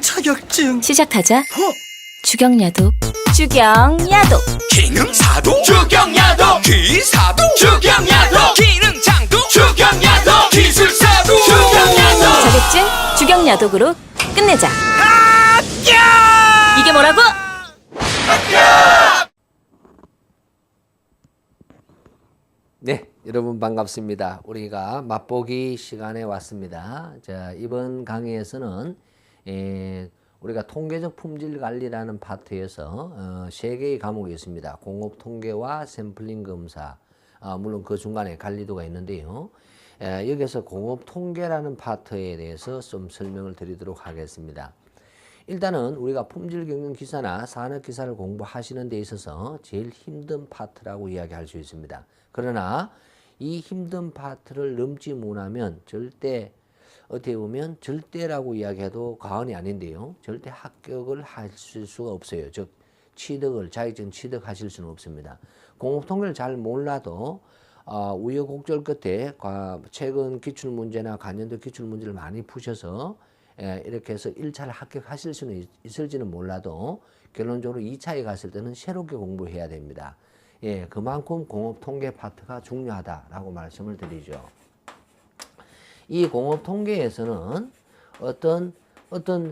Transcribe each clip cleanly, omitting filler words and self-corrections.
자격증. 시작하자. 주경야독. 주경야독. 기능사도 주경야독, 기사도 주경야독, 기능장도 주경야독, 기술사도 주경야독. 자격증 주경야독으로 끝내자. 이게 뭐라고? 네, 여러분 반갑습니다. 우리가 맛보기 시간에 왔습니다. 자, 이번 강의에서는 우리가 통계적 품질 관리라는 파트에서 3개의 과목이 있습니다. 공업 통계와 샘플링 검사, 물론 그 중간에 관리도가 있는데요. 여기서 공업 통계라는 파트에 대해서 좀 설명을 드리도록 하겠습니다. 일단은 우리가 품질 경영 기사나 산업 기사를 공부하시는 데 있어서 제일 힘든 파트라고 이야기할 수 있습니다. 그러나 이 힘든 파트를 넘지 못하면 절대, 어떻게 보면 절대라고 이야기해도 과언이 아닌데요. 절대 합격을 하실 수가 없어요. 즉 취득을, 자격증 취득하실 수는 없습니다. 공업 통계를 잘 몰라도 우여곡절 끝에 최근 기출문제나 관련된 기출문제를 많이 푸셔서 이렇게 해서 1차를 합격하실 수는 있을지는 몰라도 결론적으로 2차에 갔을 때는 새롭게 공부해야 됩니다. 예, 그만큼 공업 통계 파트가 중요하다라고 말씀을 드리죠. 이 공업 통계에서는 어떤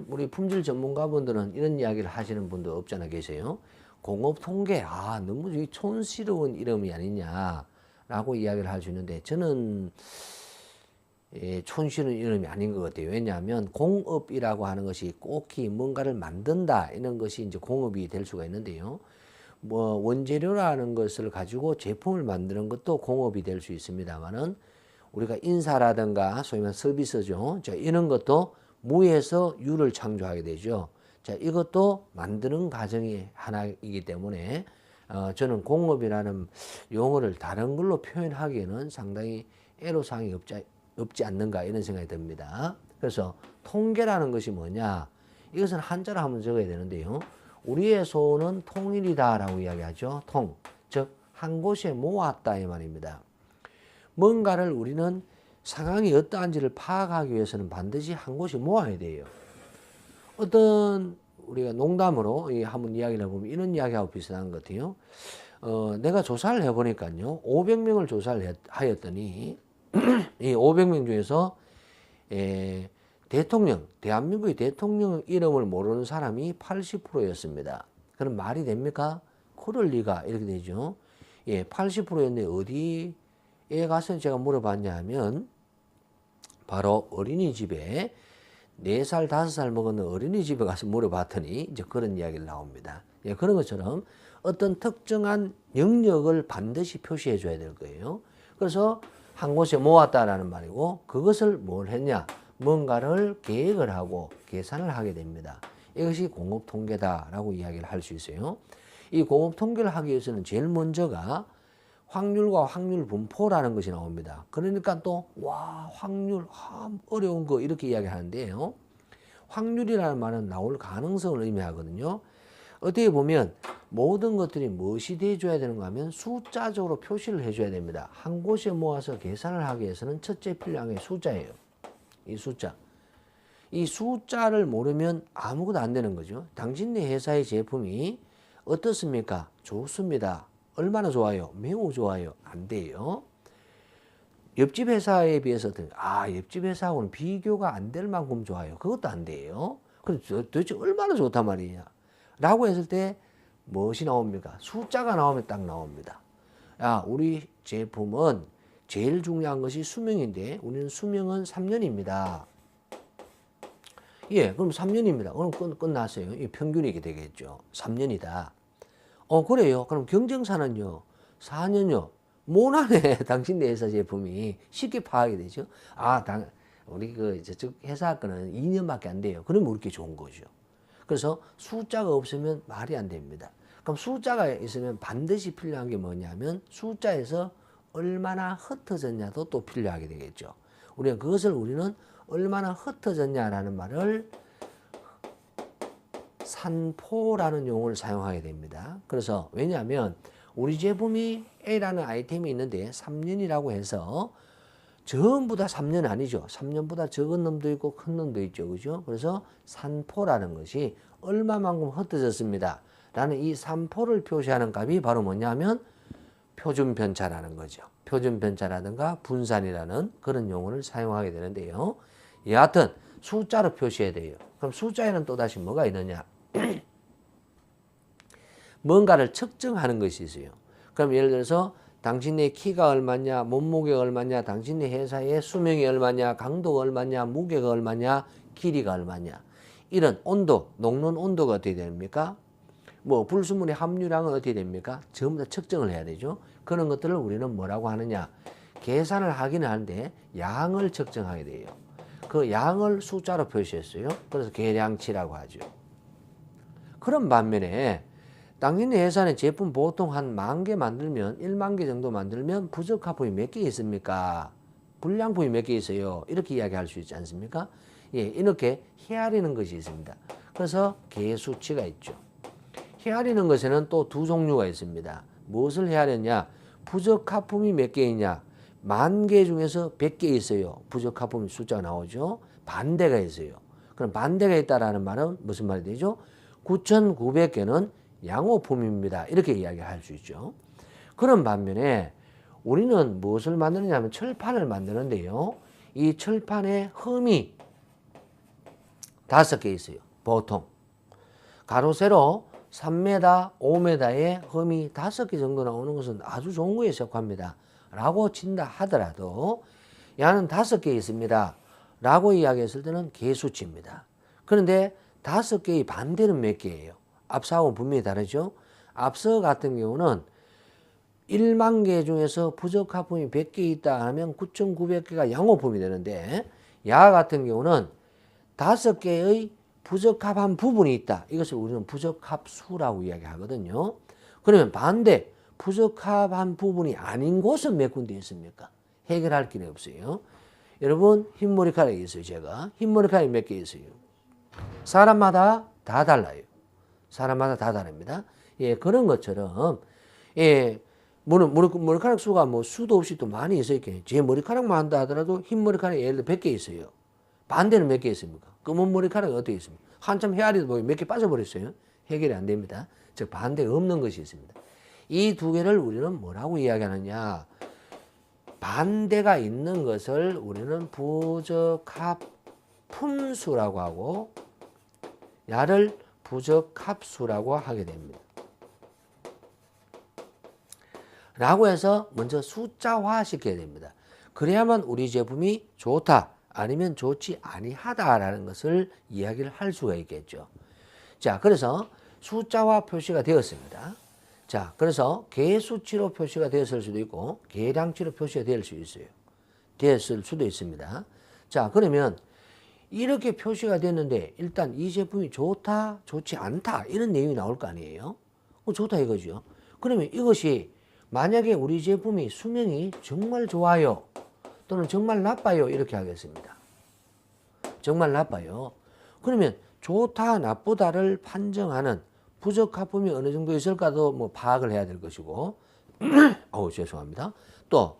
우리 품질 전문가분들은 이런 이야기를 하시는 분도 없잖아 계세요. 공업 통계, 너무 촌스러운 이름이 아니냐라고 이야기를 할 수 있는데 저는 촌스러운 이름이 아닌 것 같아요. 왜냐하면 공업이라고 하는 것이 꼭히 뭔가를 만든다 이런 것이 이제 공업이 될 수가 있는데요. 뭐 원재료라는 것을 가지고 제품을 만드는 것도 공업이 될 수 있습니다만은 우리가 인사라든가 소위 말하는 서비스죠. 자, 이런 것도 무에서 유를 창조하게 되죠. 자, 이것도 만드는 과정이 하나이기 때문에 저는 공업이라는 용어를 다른 걸로 표현하기에는 상당히 애로사항이 없지 않는가 이런 생각이 듭니다. 그래서 통계라는 것이 뭐냐? 이것은 한자로 한번 적어야 되는데요. 우리의 소는 통일이다라고 이야기하죠. 통, 즉 한 곳에 모았다 이 말입니다. 뭔가를 우리는 상황이 어떠한지를 파악하기 위해서는 반드시 한 곳에 모아야 돼요. 어떤 우리가 농담으로 한번 이야기를 해보면 이런 이야기하고 비슷한 것 같아요. 내가 조사를 해보니까요. 500명을 조사를 하였더니 이 500명 중에서 대한민국의 대통령 이름을 모르는 사람이 80%였습니다. 그럼 말이 됩니까? 그럴 리가 이렇게 되죠. 80%였는데 어디에 가서 제가 물어봤냐 하면 바로 어린이집에 4살, 5살 먹었는 어린이집에 가서 물어봤더니 이제 그런 이야기를 나옵니다. 그런 것처럼 어떤 특정한 영역을 반드시 표시해 줘야 될 거예요. 그래서 한 곳에 모았다라는 말이고 그것을 뭘 했냐? 뭔가를 계획을 하고 계산을 하게 됩니다. 이것이 공업 통계다라고 이야기를 할 수 있어요. 이 공업 통계를 하기 위해서는 제일 먼저가 확률과 확률 분포라는 것이 나옵니다. 그러니까 또 확률 어려운 거 이렇게 이야기하는데요. 확률이라는 말은 나올 가능성을 의미하거든요. 어떻게 보면 모든 것들이 무엇이 돼줘야 되는가 하면 숫자적으로 표시를 해줘야 됩니다. 한 곳에 모아서 계산을 하기 위해서는 첫째 필요한 게 숫자예요. 이 숫자. 이 숫자를 모르면 아무것도 안 되는 거죠. 당신네 회사의 제품이 어떻습니까? 좋습니다. 얼마나 좋아요? 매우 좋아요. 안 돼요. 옆집 회사에 비해서 옆집 회사하고는 비교가 안 될 만큼 좋아요. 그것도 안 돼요. 그럼 도대체 얼마나 좋단 말이냐? 라고 했을 때 무엇이 나옵니까? 숫자가 나오면 딱 나옵니다. 우리 제품은 제일 중요한 것이 수명인데 우리는 수명은 3년입니다. 그럼 3년입니다. 그럼 끝났어요. 평균이 되겠죠. 3년이다. 그래요. 그럼 경쟁사는요? 4년요. 모나네 당신네 회사 제품이 쉽게 파악이 되죠. 우리 저쪽 회사 거는 2년밖에 안 돼요. 그러면 우리께 좋은 거죠. 그래서 숫자가 없으면 말이 안 됩니다. 그럼 숫자가 있으면 반드시 필요한 게 뭐냐면 숫자에서 얼마나 흩어졌냐도 또 필요하게 되겠죠. 우리는 얼마나 흩어졌냐라는 말을 산포라는 용어를 사용하게 됩니다. 그래서 왜냐하면 우리 제품이 A라는 아이템이 있는데 3년이라고 해서 전부 다 3년 아니죠. 3년보다 적은 놈도 있고 큰 놈도 있죠. 그죠? 그래서 산포라는 것이 얼마만큼 흩어졌습니다. 라는 이 산포를 표시하는 값이 바로 뭐냐면 표준 편차라는 거죠. 표준 편차라든가 분산이라는 그런 용어를 사용하게 되는데요. 여하튼 숫자로 표시해야 돼요. 그럼 숫자에는 또다시 뭐가 있느냐? 뭔가를 측정하는 것이 있어요. 그럼 예를 들어서 당신의 키가 얼마냐, 몸무게가 얼마냐, 당신의 회사의 수명이 얼마냐, 강도가 얼마냐, 무게가 얼마냐, 길이가 얼마냐. 이런 온도, 녹는 온도가 어떻게 됩니까? 뭐 불순물의 함유량은 어떻게 됩니까? 전부 다 측정을 해야 되죠. 그런 것들을 우리는 뭐라고 하느냐? 계산을 하기는 하는데 양을 측정하게 돼요. 그 양을 숫자로 표시했어요. 그래서 계량치라고 하죠. 그런 반면에 당신의 회사는 제품 보통 한 10,000개 만들면 10,000개 정도 만들면 부적합품이 몇 개 있습니까? 불량품이 몇 개 있어요. 이렇게 이야기할 수 있지 않습니까? 예, 이렇게 헤아리는 것이 있습니다. 그래서 계수치가 있죠. 헤아리는 것에는 또 두 종류가 있습니다. 무엇을 헤아렸냐? 부적합품이 몇 개 있냐? 10,000개 중에서 100개 있어요. 부적합품 숫자가 나오죠. 반대가 있어요. 그럼 반대가 있다라는 말은 무슨 말이 되죠? 9,900개는 양호품입니다. 이렇게 이야기할 수 있죠. 그런 반면에 우리는 무엇을 만드느냐면 철판을 만드는데요. 이 철판에 흠이 5개 있어요. 보통 가로 세로 3m, 5m의 흠이 5개 정도 나오는 것은 아주 좋은 거에 속합니다. 라고 친다 하더라도 야는 5개 있습니다. 라고 이야기했을 때는 계수치입니다. 그런데 5개의 반대는 몇 개예요? 앞서하고 분명히 다르죠. 앞서 같은 경우는 10,000개 중에서 부적합품이 100개 있다 하면 9,900개가 양호품이 되는데 야 같은 경우는 5개의 부적합한 부분이 있다. 이것을 우리는 부적합수라고 이야기하거든요. 그러면 반대 부적합한 부분이 아닌 곳은 몇 군데 있습니까? 해결할 길이 없어요. 여러분 흰머리카락이 있어요. 제가 흰머리카락이 몇 개 있어요. 사람마다 다 달라요. 사람마다 다 다릅니다. 예, 그런 것처럼, 예, 머리카락 수가 뭐 수도 없이 또 많이 있어요. 제 머리카락만 한다 하더라도 흰 머리카락이 예를 들어 100개 있어요. 반대는 몇 개 있습니까? 검은 머리카락이 어떻게 있습니까? 한참 헤아리다 보니 몇 개 빠져버렸어요. 해결이 안 됩니다. 즉, 반대가 없는 것이 있습니다. 이 두 개를 우리는 뭐라고 이야기하느냐? 반대가 있는 것을 우리는 부적합품수라고 하고, 야를 부적합수라고 하게 됩니다. 라고 해서 먼저 숫자화 시켜야 됩니다. 그래야만 우리 제품이 좋다 아니면 좋지 아니하다라는 것을 이야기를 할 수가 있겠죠. 자, 그래서 숫자화 표시가 되었습니다. 자, 그래서 계수치로 표시가 되었을 수도 있고 계량치로 표시가 될 수 있어요. 되었을 수도 있습니다. 자, 그러면 이렇게 표시가 됐는데 일단 이 제품이 좋다, 좋지 않다 이런 내용이 나올 거 아니에요. 좋다 이거죠. 그러면 이것이 만약에 우리 제품이 수명이 정말 좋아요 또는 정말 나빠요 이렇게 하겠습니다. 정말 나빠요. 그러면 좋다, 나쁘다를 판정하는 부적합품이 어느 정도 있을까도 뭐 파악을 해야 될 것이고 죄송합니다. 또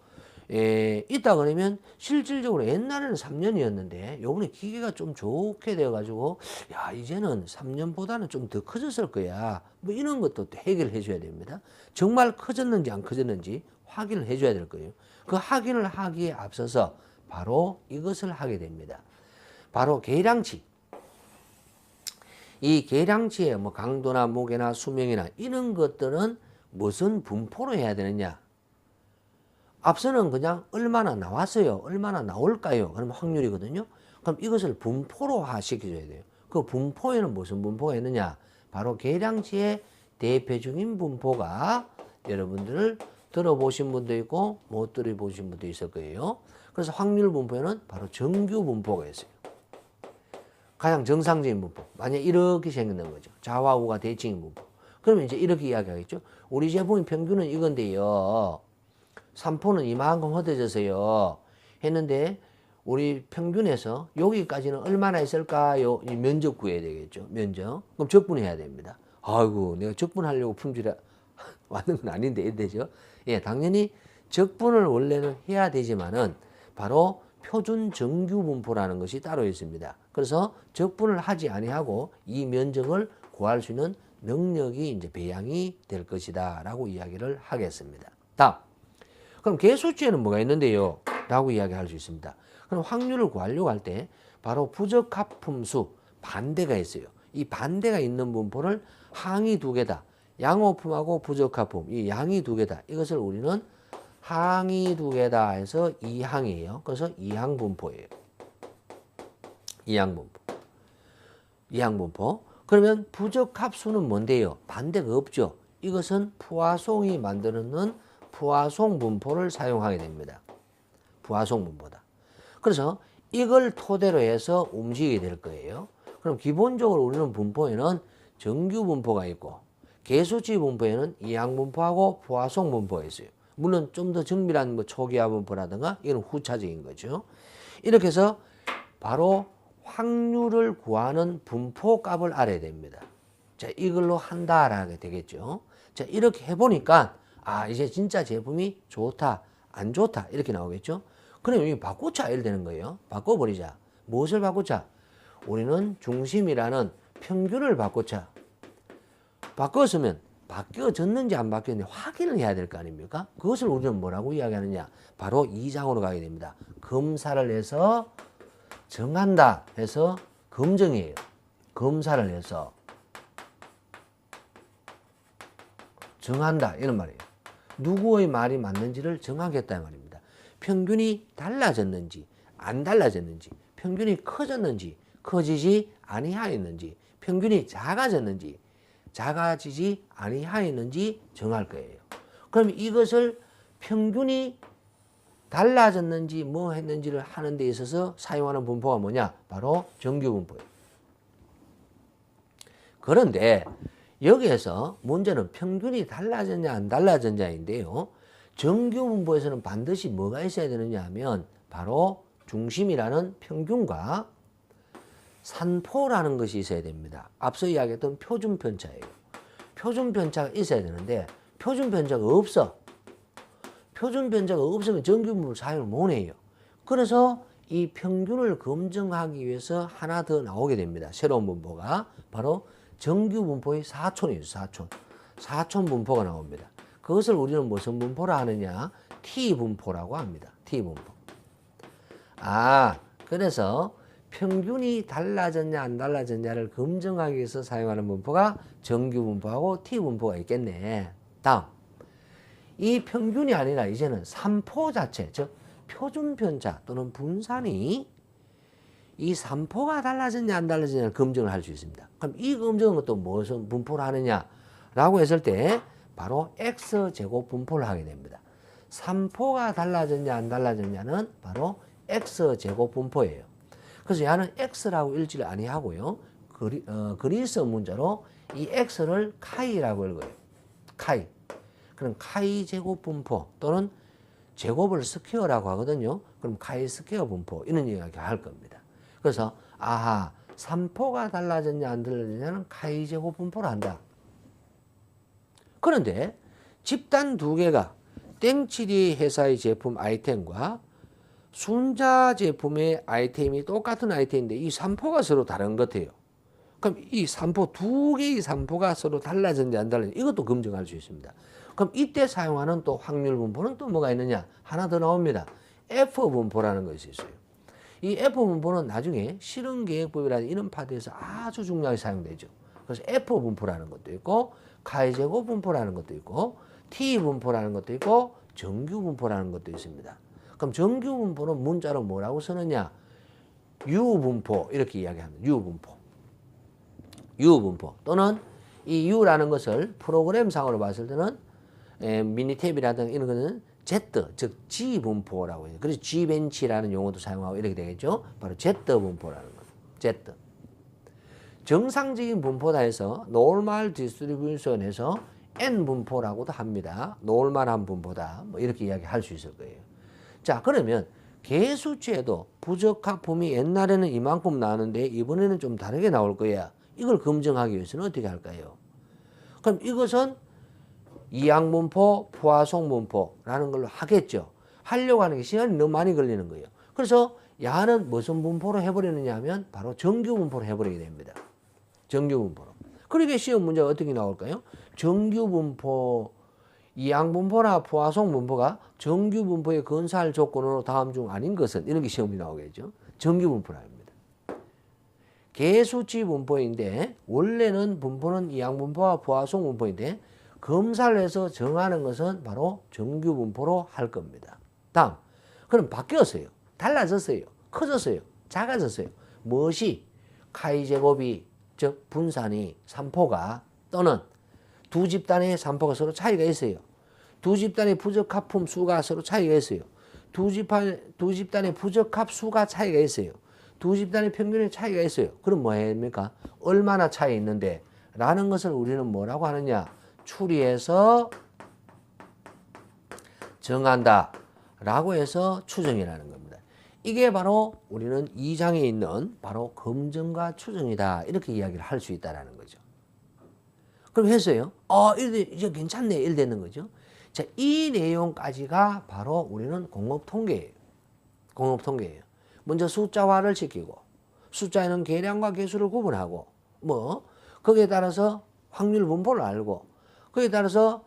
있다 그러면 실질적으로 옛날에는 3년이었는데 요번에 기계가 좀 좋게 되어가지고 야 이제는 3년보다는 좀 더 커졌을 거야 뭐 이런 것도 해결해 줘야 됩니다. 정말 커졌는지 안 커졌는지 확인을 해 줘야 될 거예요. 그 확인을 하기에 앞서서 바로 이것을 하게 됩니다. 바로 계량치. 이 계량치의 뭐 강도나 무게나 수명이나 이런 것들은 무슨 분포로 해야 되느냐. 앞서는 그냥 얼마나 나왔어요. 얼마나 나올까요? 그럼 확률이거든요. 그럼 이것을 분포로화 시켜줘야 돼요. 그 분포에는 무슨 분포가 있느냐? 바로 계량치의 대표적인 분포가 여러분들 들어보신 분도 있고 못 들어보신 분도 있을 거예요. 그래서 확률 분포에는 바로 정규 분포가 있어요. 가장 정상적인 분포. 만약 이렇게 생긴다는 거죠. 좌와 우가 대칭인 분포. 그러면 이제 이렇게 이야기하겠죠. 우리 제품의 평균은 이건데요. 산포는 이만큼 흩어져서요. 했는데 우리 평균에서 여기까지는 얼마나 있을까요? 면적 구해야 되겠죠. 면적. 그럼 적분해야 됩니다. 아이고 내가 적분하려고 품질에 왔는 건 아닌데 되죠. 예, 당연히 적분을 원래는 해야 되지만은 바로 표준 정규 분포라는 것이 따로 있습니다. 그래서 적분을 하지 아니하고 이 면적을 구할 수 있는 능력이 이제 배양이 될 것이다라고 이야기를 하겠습니다. 다음. 그럼 계수치에는 뭐가 있는데요? 라고 이야기할 수 있습니다. 그럼 확률을 구하려고 할 때 바로 부적합품수 반대가 있어요. 이 반대가 있는 분포를 항이 두 개다. 양호품하고 부적합품, 이 양이 두 개다. 이것을 우리는 항이 두 개다 해서 이항이에요. 그래서 이항분포예요. 이항분포. 이항분포. 그러면 부적합수는 뭔데요? 반대가 없죠. 이것은 푸아송이 만드는 푸아송 분포를 사용하게 됩니다. 푸아송 분포다. 그래서 이걸 토대로 해서 움직이게 될 거예요. 그럼 기본적으로 우리는 분포에는 정규 분포가 있고 계수치 분포에는 이항 분포하고 푸아송 분포가 있어요. 물론 좀 더 정밀한 뭐 초기화 분포라든가 이건 후차적인 거죠. 이렇게 해서 바로 확률을 구하는 분포 값을 알아야 됩니다. 자, 이걸로 한다라게 되겠죠. 자, 이렇게 해보니까 아, 이제 진짜 제품이 좋다, 안 좋다 이렇게 나오겠죠. 그럼 이거 바꾸자 이래 되는 거예요. 바꿔버리자. 무엇을 바꾸자? 우리는 중심이라는 평균을 바꾸자. 바꿨으면 바뀌어졌는지 안 바뀌었는지 확인을 해야 될 거 아닙니까? 그것을 우리는 뭐라고 이야기하느냐? 바로 2장으로 가게 됩니다. 검사를 해서 정한다 해서 검증이에요. 검사를 해서 정한다 이런 말이에요. 누구의 말이 맞는지를 정하겠다 말입니다. 평균이 달라졌는지 안 달라졌는지, 평균이 커졌는지 커지지 아니하였는지, 평균이 작아졌는지 작아지지 아니하였는지 정할 거예요. 그럼 이것을 평균이 달라졌는지 뭐 했는지를 하는 데 있어서 사용하는 분포가 뭐냐? 바로 정규 분포예요. 그런데 여기에서 문제는 평균이 달라졌냐 안 달라졌냐인데요. 정규 분포에서는 반드시 뭐가 있어야 되느냐 하면 바로 중심이라는 평균과 산포라는 것이 있어야 됩니다. 앞서 이야기했던 표준 편차예요. 표준 편차가 있어야 되는데 표준 편차가 없어. 표준 편차가 없으면 정규 분포를 사용을 못 해요. 그래서 이 평균을 검증하기 위해서 하나 더 나오게 됩니다. 새로운 분포가 바로 정규 분포의 사촌이에요. 사촌. 사촌 분포가 나옵니다. 그것을 우리는 무슨 분포라 하느냐? T 분포라고 합니다. T 분포. 아, 그래서 평균이 달라졌냐 안 달라졌냐를 검증하기 위해서 사용하는 분포가 정규 분포하고 T 분포가 있겠네. 다음. 이 평균이 아니라 이제는 산포 자체, 즉 표준 편차 또는 분산이 이 산포가 달라졌냐 안 달라졌냐를 검증을 할 수 있습니다. 그럼 이 검증은 또 무슨 분포를 하느냐라고 했을 때 바로 X제곱 분포를 하게 됩니다. 산포가 달라졌냐 안 달라졌냐는 바로 X제곱 분포예요. 그래서 얘는 X라고 읽지를 아니하고요. 그리스 문자로 이 X를 카이라고 읽어요. 카이. 그럼 카이 제곱 분포 또는 제곱을 스퀘어라고 하거든요. 그럼 카이 스퀘어 분포 이런 이야기 할 겁니다. 그래서 아하, 산포가 달라졌냐 안 달라졌냐는 카이 제곱 분포를 한다. 그런데 집단 두 개가 땡치리 회사의 제품 아이템과 순자 제품의 아이템이 똑같은 아이템인데 이 산포가 서로 다른 것 같아요. 그럼 이 산포, 두 개의 산포가 서로 달라졌는지 안 달라졌는지 이것도 검증할 수 있습니다. 그럼 이때 사용하는 또 확률 분포는 또 뭐가 있느냐? 하나 더 나옵니다. F 분포라는 것이 있어요. 이 F 분포는 나중에 실험계획법이라는 이런 파트에서 아주 중요하게 사용되죠. 그래서 F 분포라는 것도 있고 카이제곱 분포라는 것도 있고 T 분포라는 것도 있고 정규 분포라는 것도 있습니다. 그럼 정규 분포는 문자로 뭐라고 쓰느냐? U 분포 이렇게 이야기합니다. U 분포. U 분포 또는 이 U라는 것을 프로그램상으로 봤을 때는 미니탭이라든가 이런 거는 Z, 즉 G 분포라고 해요. 그래서 G벤치라는 용어도 사용하고 이렇게 되겠죠. 바로 Z 분포라는 거. Z. 정상적인 분포다 해서 노멀 디스트리뷰션에서 N 분포라고도 합니다. 노멀한 분포다. 뭐 이렇게 이야기할 수 있을 거예요. 자, 그러면 계수치에도 부적합품이 옛날에는 이만큼 나왔는데 이번에는 좀 다르게 나올 거야. 이걸 검증하기 위해서는 어떻게 할까요? 그럼 이것은 이항분포, 포화송분포라는 걸로 하겠죠. 하려고 하는 게 시간이 너무 많이 걸리는 거예요. 그래서 야는 무슨 분포로 해버리느냐 하면 바로 정규 분포로 해버리게 됩니다. 정규 분포로. 그러게 시험 문제가 어떻게 나올까요? 정규 분포, 이항분포나 포화송 분포가 정규 분포의 건사할 조건으로 다음 중 아닌 것은 이런 게 시험이 나오겠죠. 정규 분포랍니다. 개수치 분포인데 원래는 분포는 이항분포와 포화송 분포인데 검사를 해서 정하는 것은 바로 정규 분포로 할 겁니다. 다음, 그럼 바뀌었어요. 달라졌어요. 커졌어요. 작아졌어요. 무엇이? 카이 제곱이 즉 분산이 3포가 또는 두 집단의 3포가 서로 차이가 있어요. 두 집단의 부적합품 수가 서로 차이가 있어요. 두 집단의 부적합 수가 차이가 있어요. 두 집단의 평균의 차이가 있어요. 그럼 뭐 해야 됩니까? 얼마나 차이 있는데 라는 것을 우리는 뭐라고 하느냐? 추리해서 정한다 라고 해서 추정이라는 겁니다. 이게 바로 우리는 2장에 있는 바로 검증과 추정이다 이렇게 이야기를 할 수 있다는 거죠. 그럼 했어요. 이제 괜찮네 이래 되는 거죠. 자, 이 내용까지가 바로 우리는 공업통계예요. 공업통계예요. 먼저 숫자화를 시키고 숫자에는 계량과 개수를 구분하고 거기에 따라서 확률 분포를 알고 거기에 따라서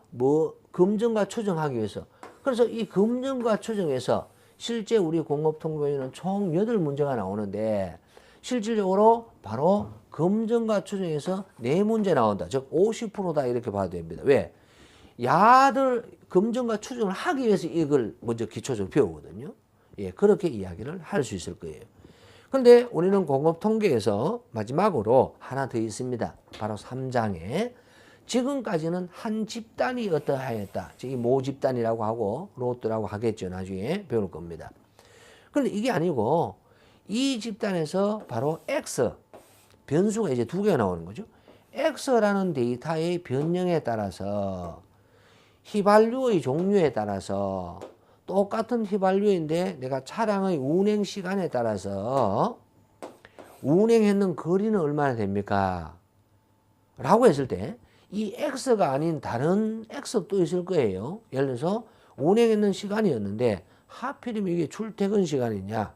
검증과 추정하기 위해서 그래서 이 검증과 추정에서 실제 우리 공업통계에는 총 8문제가 나오는데 실질적으로 바로 검증과 추정에서 4문제 나온다. 즉 50%다 이렇게 봐도 됩니다. 왜? 야들 검증과 추정을 하기 위해서 이걸 먼저 기초적으로 배우거든요. 예, 그렇게 이야기를 할 수 있을 거예요. 그런데 우리는 공업통계에서 마지막으로 하나 더 있습니다. 바로 3장에 지금까지는 한 집단이 어떠하였다. 이 모집단이라고 하고 로또라고 하겠죠. 나중에 배울 겁니다. 그런데 이게 아니고 이 집단에서 바로 X 변수가 이제 2개가 나오는 거죠. X라는 데이터의 변형에 따라서 휘발유의 종류에 따라서 똑같은 휘발유인데 내가 차량의 운행 시간에 따라서 운행했는 거리는 얼마나 됩니까? 라고 했을 때 이 X가 아닌 다른 X가 또 있을 거예요. 예를 들어서 운행했는 시간이었는데 하필이면 이게 출퇴근 시간이냐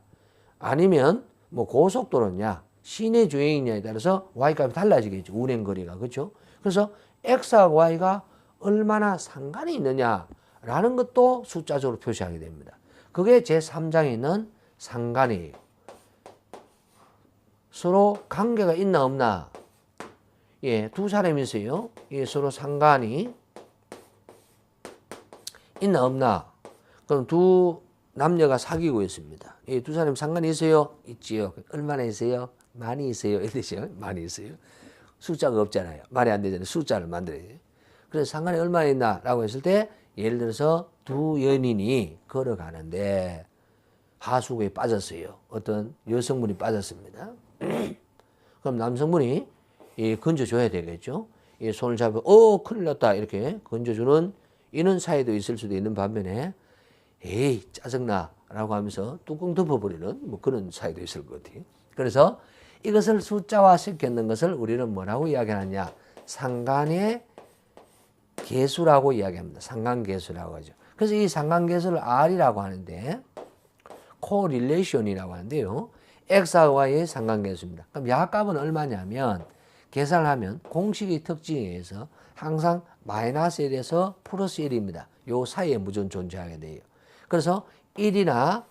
아니면 고속도로냐 시내 주행이냐에 따라서 Y값이 달라지겠죠. 운행 거리가. 그렇죠? 그래서 X하고 Y가 얼마나 상관이 있느냐라는 것도 숫자적으로 표시하게 됩니다. 그게 제3장에 있는 상관이에요. 서로 관계가 있나 없나. 예, 두 사람이 있어요. 예, 서로 상관이 있나 없나. 그럼 두 남녀가 사귀고 있습니다. 예, 두 사람이 상관이 있어요? 있지요. 얼마나 있어요? 많이 있어요. 이러죠. 많이 있어요. 숫자가 없잖아요. 말이 안 되잖아요. 숫자를 만들어야죠. 그래서 상관이 얼마나 있나라고 했을 때 예를 들어서 두 연인이 걸어가는데 하수구에 빠졌어요. 어떤 여성분이 빠졌습니다. 그럼 남성분이 건져줘야 되겠죠. 손을 잡고 큰일 났다 이렇게 건져주는 이런 사이도 있을 수도 있는 반면에 에이 짜증나 라고 하면서 뚜껑 덮어버리는 그런 사이도 있을 것 같아요. 그래서 이것을 숫자화 시켰는 것을 우리는 뭐라고 이야기하느냐. 상관의 계수라고 이야기합니다. 상관계수라고 하죠. 그래서 이 상관계수를 R이라고 하는데 correlation이라고 하는데요. X와 Y의 상관계수입니다. 그럼 야값은 얼마냐면 계산을 하면 공식의 특징에 의해서 항상 마이너스 1에서 플러스 1입니다. 요 사이에 무조건 존재하게 돼요. 그래서 1이나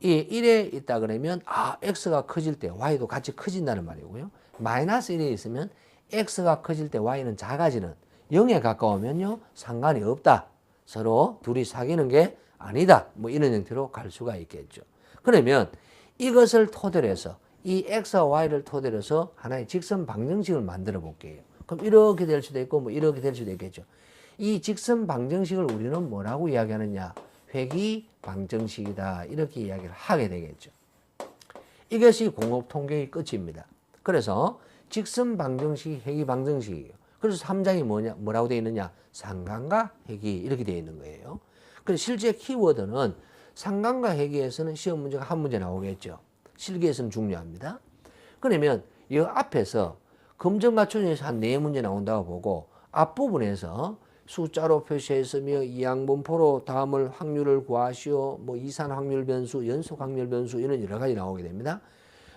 1에 있다 그러면 X가 커질 때 Y도 같이 커진다는 말이고요. 마이너스 1에 있으면 X가 커질 때 Y는 작아지는 0에 가까우면요 상관이 없다. 서로 둘이 사귀는 게 아니다. 이런 형태로 갈 수가 있겠죠. 그러면 이것을 토대로 해서 이 X와 Y를 토대로 해서 하나의 직선 방정식을 만들어 볼게요. 그럼 이렇게 될 수도 있고 이렇게 될 수도 있겠죠. 이 직선 방정식을 우리는 뭐라고 이야기하느냐. 회귀 방정식이다. 이렇게 이야기를 하게 되겠죠. 이것이 공업통계의 끝입니다. 그래서 직선 방정식이 회귀 방정식이에요. 그래서 3장이 뭐라고 되어 있느냐. 상관과 회귀 이렇게 되어 있는 거예요. 그래서 실제 키워드는 상관과 회귀에서는 시험 문제가 한 문제 나오겠죠. 실기에서는 중요합니다. 그러면 이 앞에서 검증과 추정에서 한 4문제 나온다고 보고 앞부분에서 숫자로 표시했으며 이항분포로 다음을 확률을 구하시오. 뭐 이산 확률 변수, 연속 확률 변수 이런 여러 가지 나오게 됩니다.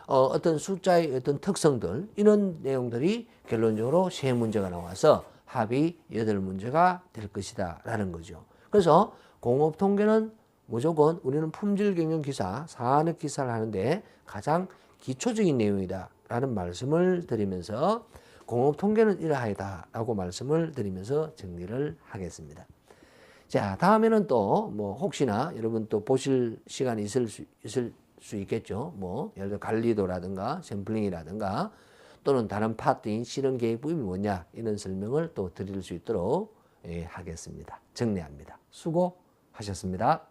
어떤 숫자의 어떤 특성들 이런 내용들이 결론적으로 세 문제가 나와서 합이 8문제가 될 것이다 라는 거죠. 그래서 공업통계는 무조건 우리는 품질경영기사, 산업기사를 하는데 가장 기초적인 내용이다 라는 말씀을 드리면서 공업통계는 이러하이다 라고 말씀을 드리면서 정리를 하겠습니다. 자, 다음에는 또 뭐 혹시나 여러분 또 보실 시간이 있을 수 있겠죠. 뭐 예를 들어 관리도라든가 샘플링이라든가 또는 다른 파트인 실현 계획부이 뭐냐 이런 설명을 또 드릴 수 있도록 하겠습니다. 정리합니다. 수고하셨습니다.